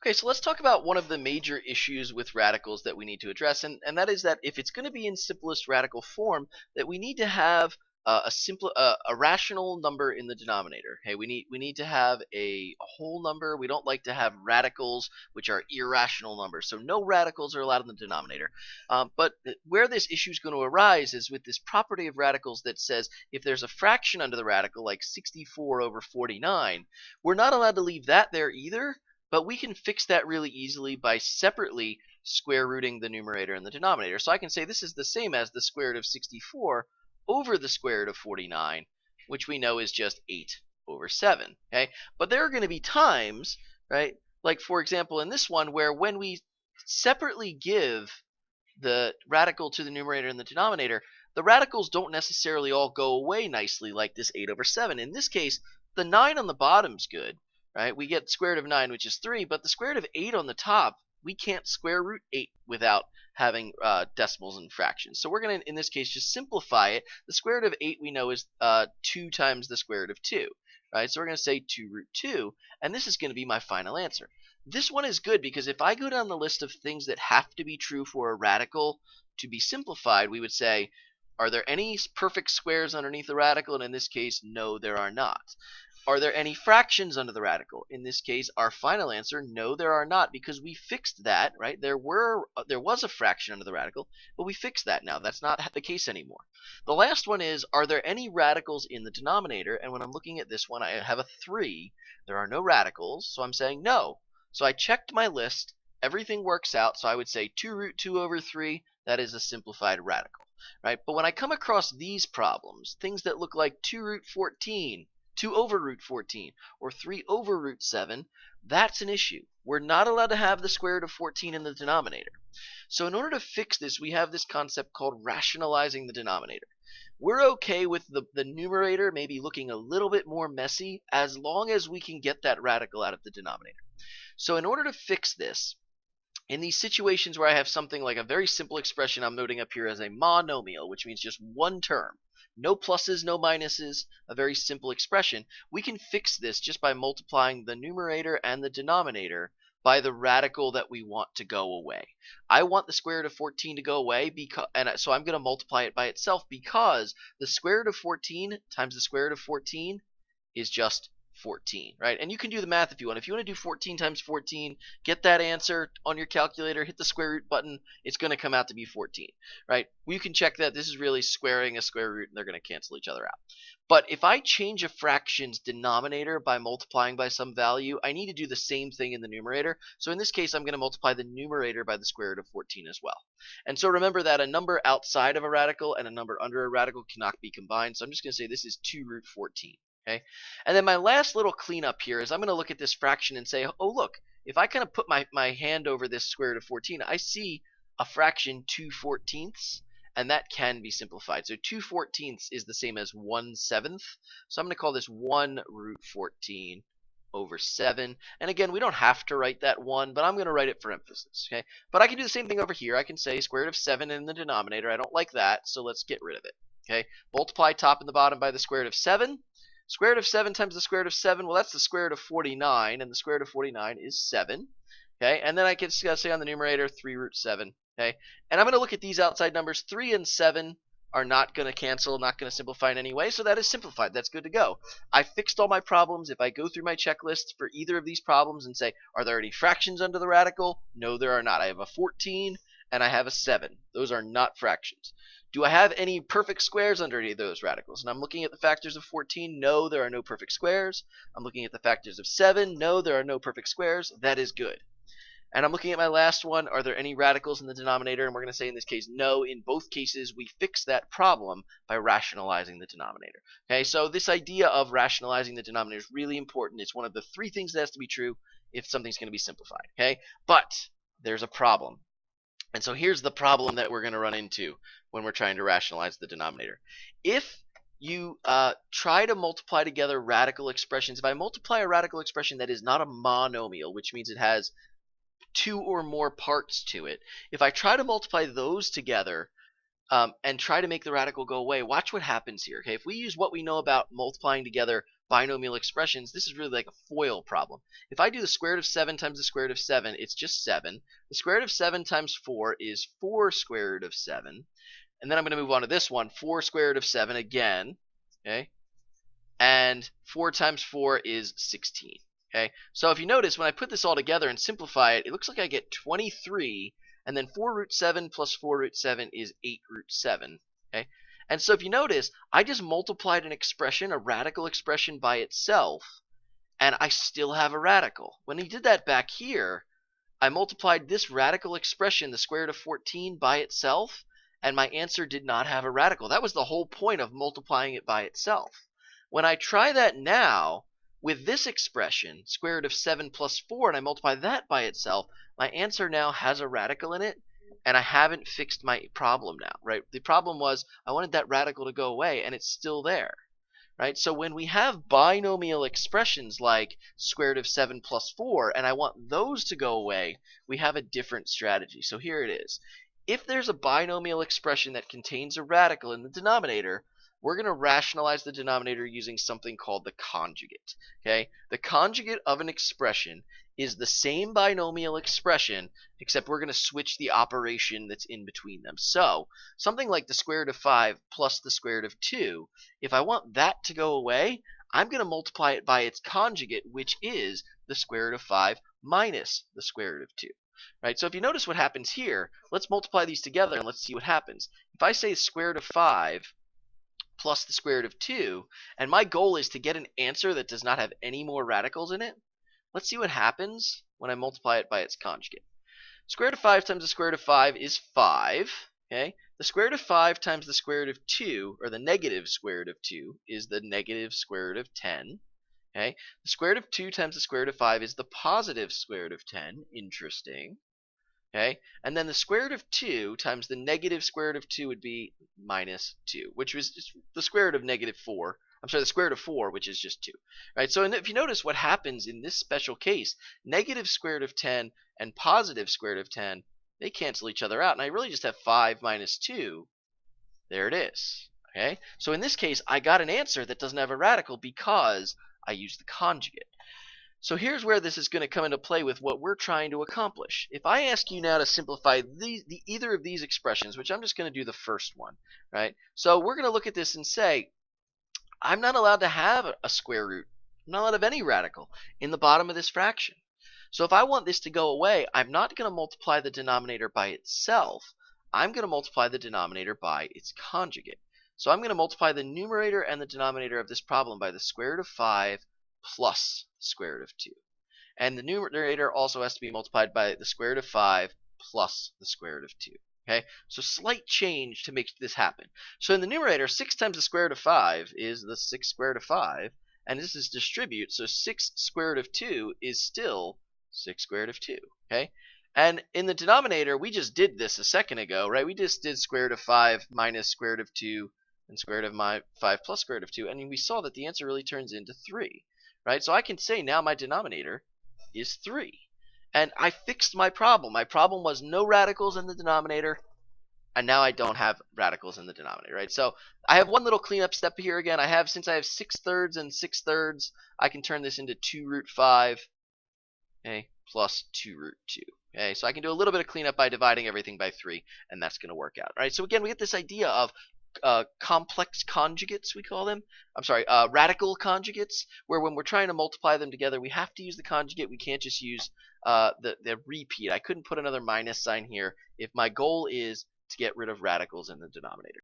Okay, so let's talk about one of the major issues with radicals that we need to address, and that is that if it's going to be in simplest radical form, that we need to have a rational number in the denominator. Okay, we need to have a whole number. We don't like to have radicals, which are irrational numbers. So no radicals are allowed in the denominator. But where this issue is going to arise is with this property of radicals that says if there's a fraction under the radical, like 64 over 49, we're not allowed to leave that there either. But we can fix that really easily by separately square rooting the numerator and the denominator. So I can say this is the same as the square root of 64 over the square root of 49, which we know is just 8 over 7. Okay? But there are going to be times, right, like for example in this one, where when we separately give the radical to the numerator and the denominator, the radicals don't necessarily all go away nicely like this 8 over 7. In this case, the 9 on the bottom's good. Right? We get square root of 9, which is 3, but the square root of 8 on the top, we can't square root 8 without having decimals and fractions. So we're going to, in this case, just simplify it. The square root of 8 we know is 2 times the square root of 2. Right? So we're going to say 2 root 2, and this is going to be my final answer. This one is good because if I go down the list of things that have to be true for a radical to be simplified, we would say, are there any perfect squares underneath the radical? And in this case, no, there are not. Are there any fractions under the radical? In this case, our final answer, no, there are not, because we fixed that, right? There was a fraction under the radical, but we fixed that now. That's not the case anymore. The last one is, are there any radicals in the denominator? And when I'm looking at this one, I have a 3. There are no radicals, so I'm saying no. So I checked my list. Everything works out, so I would say 2 root 2 over 3, that is a simplified radical, right? But when I come across these problems, things that look like 2 root 14, 2 over root 14, or 3 over root 7, that's an issue. We're not allowed to have the square root of 14 in the denominator. So in order to fix this, we have this concept called rationalizing the denominator. We're okay with the numerator maybe looking a little bit more messy as long as we can get that radical out of the denominator. So in order to fix this, in these situations where I have something like a very simple expression I'm noting up here as a monomial, which means just one term, no pluses, no minuses, a very simple expression, we can fix this just by multiplying the numerator and the denominator by the radical that we want to go away. I want the square root of 14 to go away, so I'm going to multiply it by itself because the square root of 14 times the square root of 14 is just 14, right? And you can do the math if you want. If you want to do 14 times 14, get that answer on your calculator, hit the square root button, it's going to come out to be 14, right? You can check that this is really squaring a square root and they're going to cancel each other out. But if I change a fraction's denominator by multiplying by some value, I need to do the same thing in the numerator. So in this case, I'm going to multiply the numerator by the square root of 14 as well. And so remember that a number outside of a radical and a number under a radical cannot be combined. So I'm just going to say this is 2 root 14. Okay, and then my last little cleanup here is I'm going to look at this fraction and say, oh look, if I kind of put my hand over this square root of 14, I see a fraction 2/14, and that can be simplified. So 2/14 is the same as 1/7. So I'm going to call this 1 root 14 over 7. And again, we don't have to write that 1, but I'm going to write it for emphasis. Okay, but I can do the same thing over here. I can say square root of 7 in the denominator. I don't like that, so let's get rid of it. Okay, multiply top and the bottom by the square root of 7. Square root of 7 times the square root of 7, well, that's the square root of 49, and the square root of 49 is 7. Okay, and then I can say on the numerator 3 root 7. Okay, and I'm going to look at these outside numbers. 3 and 7 are not going to cancel, not going to simplify in any way, so that is simplified. That's good to go. I fixed all my problems. If I go through my checklist for either of these problems and say, are there any fractions under the radical? No, there are not. I have a 14 and I have a 7. Those are not fractions. Do I have any perfect squares under any of those radicals? And I'm looking at the factors of 14. No, there are no perfect squares. I'm looking at the factors of 7. No, there are no perfect squares. That is good. And I'm looking at my last one. Are there any radicals in the denominator? And we're going to say in this case, no. In both cases, we fix that problem by rationalizing the denominator. Okay, so this idea of rationalizing the denominator is really important. It's one of the 3 things that has to be true if something's going to be simplified. Okay, but there's a problem. And so here's the problem that we're going to run into when we're trying to rationalize the denominator. If you try to multiply together radical expressions, if I multiply a radical expression that is not a monomial, which means it has 2 or more parts to it, if I try to multiply those together and try to make the radical go away, watch what happens here. Okay, if we use what we know about multiplying together binomial expressions, this is really like a FOIL problem. If I do the square root of 7 times the square root of 7, it's just 7. The square root of 7 times 4 is 4 square root of 7. And then I'm going to move on to this one, 4 square root of 7 again. Okay? And 4 times 4 is 16. Okay? So if you notice, when I put this all together and simplify it, it looks like I get 23, and then 4 root 7 plus 4 root 7 is 8 root 7. Okay? And so if you notice, I just multiplied an expression, a radical expression, by itself, and I still have a radical. When he did that back here, I multiplied this radical expression, the square root of 14, by itself, and my answer did not have a radical. That was the whole point of multiplying it by itself. When I try that now with this expression, square root of 7 plus 4, and I multiply that by itself, my answer now has a radical in it, and I haven't fixed my problem now, right? The problem was I wanted that radical to go away, and it's still there, right? So when we have binomial expressions like square root of 7 plus 4, and I want those to go away, we have a different strategy. So here it is. If there's a binomial expression that contains a radical in the denominator, we're going to rationalize the denominator using something called the conjugate. Okay? The conjugate of an expression is the same binomial expression, except we're going to switch the operation that's in between them. So something like the square root of 5 plus the square root of 2, if I want that to go away, I'm going to multiply it by its conjugate, which is the square root of 5 minus the square root of 2. Right? So if you notice what happens here, let's multiply these together and let's see what happens. If I say square root of 5 plus the square root of 2, and my goal is to get an answer that does not have any more radicals in it, let's see what happens when I multiply it by its conjugate. Square root of 5 times the square root of 5 is 5. Okay? The square root of 5 times the square root of 2, or the negative square root of 2, is the negative square root of 10. Okay? The square root of 2 times the square root of 5 is the positive square root of 10. Interesting. Okay? And then the square root of 2 times the negative square root of 2 would be minus 2, which was the square root of negative 4. I'm sorry, the square root of 4, which is just 2. Right? So if you notice what happens in this special case, negative square root of 10 and positive square root of 10, they cancel each other out, and I really just have 5 minus 2. There it is. Okay? So in this case, I got an answer that doesn't have a radical because I used the conjugate. So here's where this is going to come into play with what we're trying to accomplish. If I ask you now to simplify either of these expressions, which I'm just going to do the first one, right? So we're going to look at this and say, I'm not allowed to have a square root. I'm not allowed to have any radical in the bottom of this fraction. So if I want this to go away, I'm not going to multiply the denominator by itself. I'm going to multiply the denominator by its conjugate. So I'm going to multiply the numerator and the denominator of this problem by the square root of 5 plus the square root of 2. And the numerator also has to be multiplied by the square root of 5 plus the square root of 2. Okay, so slight change to make this happen. So in the numerator, 6 times the square root of 5 is the 6 square root of 5, and this is distribute, so 6 square root of 2 is still 6 square root of 2. Okay, and in the denominator, we just did this a second ago, right? We just did square root of 5 minus square root of 2 and square root of 5 plus square root of 2, and we saw that the answer really turns into 3. Right? So I can say now my denominator is 3. And I fixed my problem. My problem was no radicals in the denominator, and now I don't have radicals in the denominator, right? So I have one little cleanup step here again. Since I have 6/3 and 6/3, I can turn this into 2 root 5, okay, plus 2 root 2. Okay, so I can do a little bit of cleanup by dividing everything by 3, and that's going to work out. Right? So again, we get this idea of complex conjugates, we call them. I'm sorry, radical conjugates, where when we're trying to multiply them together, we have to use the conjugate. We can't just use the repeat. I couldn't put another minus sign here if my goal is to get rid of radicals in the denominator.